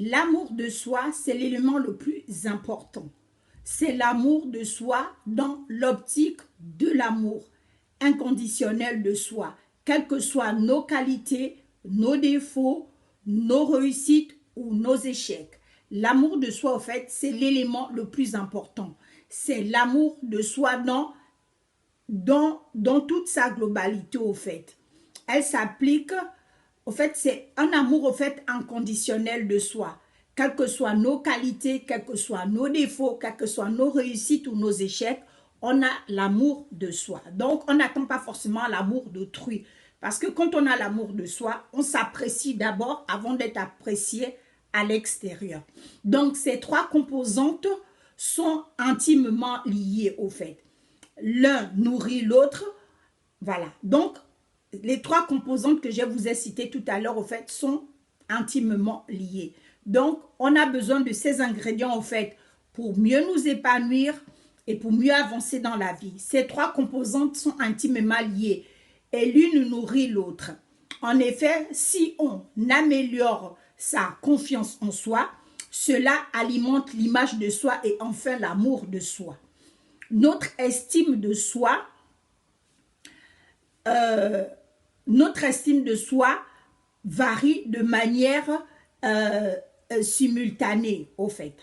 L'amour de soi, c'est l'élément le plus important. C'est l'amour de soi dans l'optique de l'amour inconditionnel de soi, quelles que soient nos qualités, nos défauts, nos réussites ou nos échecs. L'amour de soi, en fait, c'est l'élément le plus important. C'est l'amour de soi dans toute sa globalité, au fait. Elle s'applique, au fait, c'est un amour, au fait, inconditionnel de soi. Quelles que soient nos qualités, quels que soient nos défauts, quelles que soient nos réussites ou nos échecs, on a l'amour de soi. Donc, on n'attend pas forcément l'amour d'autrui. Parce que quand on a l'amour de soi, on s'apprécie d'abord avant d'être apprécié à l'extérieur. Donc, ces trois composantes sont intimement liées, au fait. L'un nourrit l'autre. Voilà. Donc, les trois composantes que je vous ai citées tout à l'heure, au fait, sont intimement liées. Donc, on a besoin de ces ingrédients, au fait, pour mieux nous épanouir et pour mieux avancer dans la vie. Ces trois composantes sont intimement liées et l'une nourrit l'autre. En effet, si on améliore sa confiance en soi, cela alimente l'image de soi et enfin l'amour de soi. Notre estime de soi, varie de manière simultanée, au fait.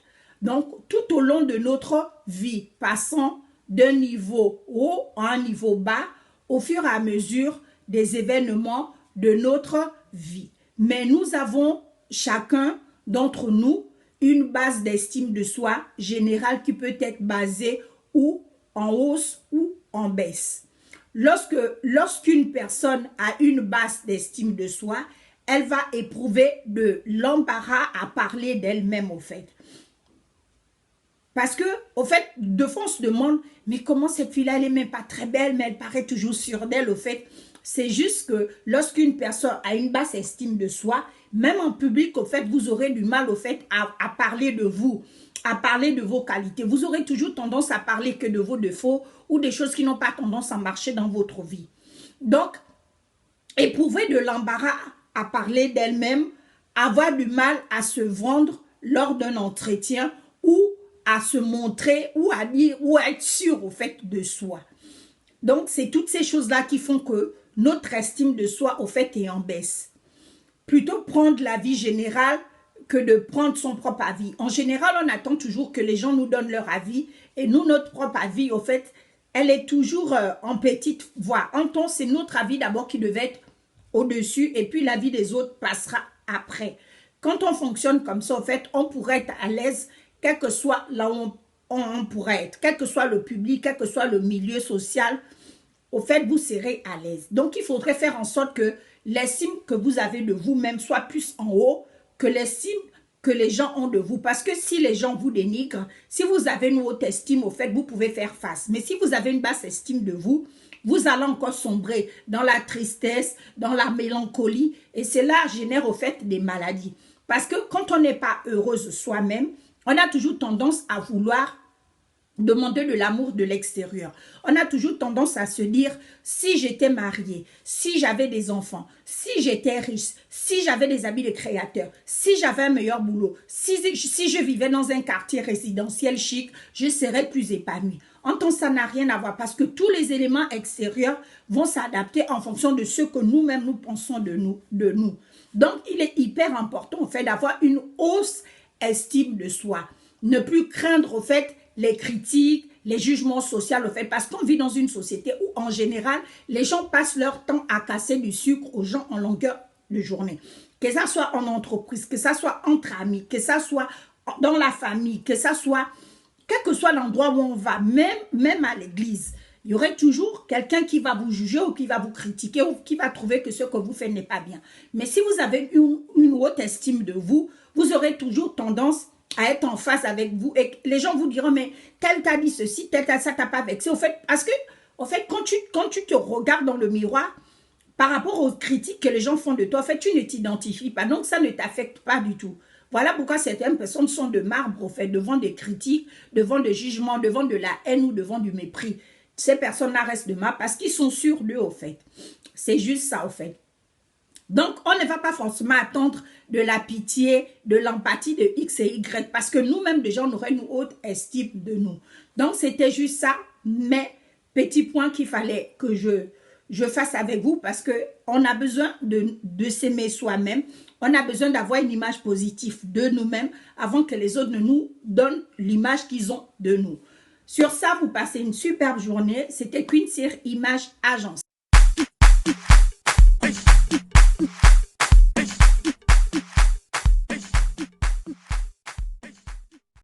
Donc, tout au long de notre vie, passant d'un niveau haut à un niveau bas, au fur et à mesure des événements de notre vie. Mais nous avons chacun d'entre nous une base d'estime de soi générale qui peut être basée ou en hausse ou en baisse. Lorsqu'une personne a une base d'estime de soi, elle va éprouver de l'embarras à parler d'elle-même, au fait. Parce que, au fait, de fois, on se demande, mais comment cette fille-là, elle n'est même pas très belle, mais elle paraît toujours sûre d'elle, au fait. C'est juste que lorsqu'une personne a une basse estime de soi, même en public, au fait, vous aurez du mal, au fait, à parler de vous, à parler de vos qualités. Vous aurez toujours tendance à parler que de vos défauts ou des choses qui n'ont pas tendance à marcher dans votre vie. Donc, éprouver de l'embarras à parler d'elle-même, avoir du mal à se vendre lors d'un entretien ou à se montrer ou à dire ou à être sûr, au fait, de soi. Donc, c'est toutes ces choses-là qui font que notre estime de soi, au fait, est en baisse. Plutôt prendre l'avis général que de prendre son propre avis. En général, on attend toujours que les gens nous donnent leur avis et nous, notre propre avis, au fait, elle est toujours en petite voix. En temps, c'est notre avis d'abord qui devait être au-dessus et puis l'avis des autres passera après. Quand on fonctionne comme ça, au fait, on pourrait être à l'aise, quel que soit là où on pourrait être, quel que soit le public, quel que soit le milieu social, au fait, vous serez à l'aise. Donc, il faudrait faire en sorte que l'estime que vous avez de vous-même soit plus en haut que l'estime que les gens ont de vous. Parce que si les gens vous dénigrent, si vous avez une haute estime, au fait, vous pouvez faire face. Mais si vous avez une basse estime de vous, vous allez encore sombrer dans la tristesse, dans la mélancolie. Et cela génère, au fait, des maladies. Parce que quand on n'est pas heureuse soi-même, on a toujours tendance à vouloir demander de l'amour de l'extérieur. On a toujours tendance à se dire, si j'étais mariée, si j'avais des enfants, si j'étais riche, si j'avais des habits de créateur, si j'avais un meilleur boulot, si je vivais dans un quartier résidentiel chic, je serais plus épanouie. En tant que ça n'a rien à voir parce que tous les éléments extérieurs vont s'adapter en fonction de ce que nous-mêmes nous pensons de nous. Donc, il est hyper important, en fait, d'avoir une hausse estime de soi. Ne plus craindre, au fait, les critiques, les jugements sociaux, au fait, parce qu'on vit dans une société où, en général, les gens passent leur temps à casser du sucre aux gens en longueur de journée. Que ça soit en entreprise, que ça soit entre amis, que ça soit dans la famille, que ça soit, quel que soit l'endroit où on va, même à l'église, il y aurait toujours quelqu'un qui va vous juger ou qui va vous critiquer ou qui va trouver que ce que vous faites n'est pas bien. Mais si vous avez une haute estime de vous, vous aurez toujours tendance à être en face avec vous et les gens vous diront mais tel t'a dit ceci, tel ça t'a pas vexé. Au fait, parce que au fait, quand tu te regardes dans le miroir par rapport aux critiques que les gens font de toi, en fait, tu ne t'identifies pas. Donc, ça ne t'affecte pas du tout. Voilà pourquoi certaines personnes sont de marbre, au fait, devant des critiques, devant des jugements, devant de la haine ou devant du mépris. Ces personnes-là restent de marbre parce qu'ils sont sûrs d'eux, au fait. C'est juste ça, au fait. Donc, on ne va pas forcément attendre de la pitié, de l'empathie de X et Y, parce que nous-mêmes, déjà, on aurait une haute estime de nous. Donc, c'était juste ça, mais petit point qu'il fallait que je fasse avec vous, parce qu'on a besoin de s'aimer soi-même. On a besoin d'avoir une image positive de nous-mêmes avant que les autres ne nous donnent l'image qu'ils ont de nous. Sur ça, vous passez une superbe journée. C'était Queen Cyr, Image Agence.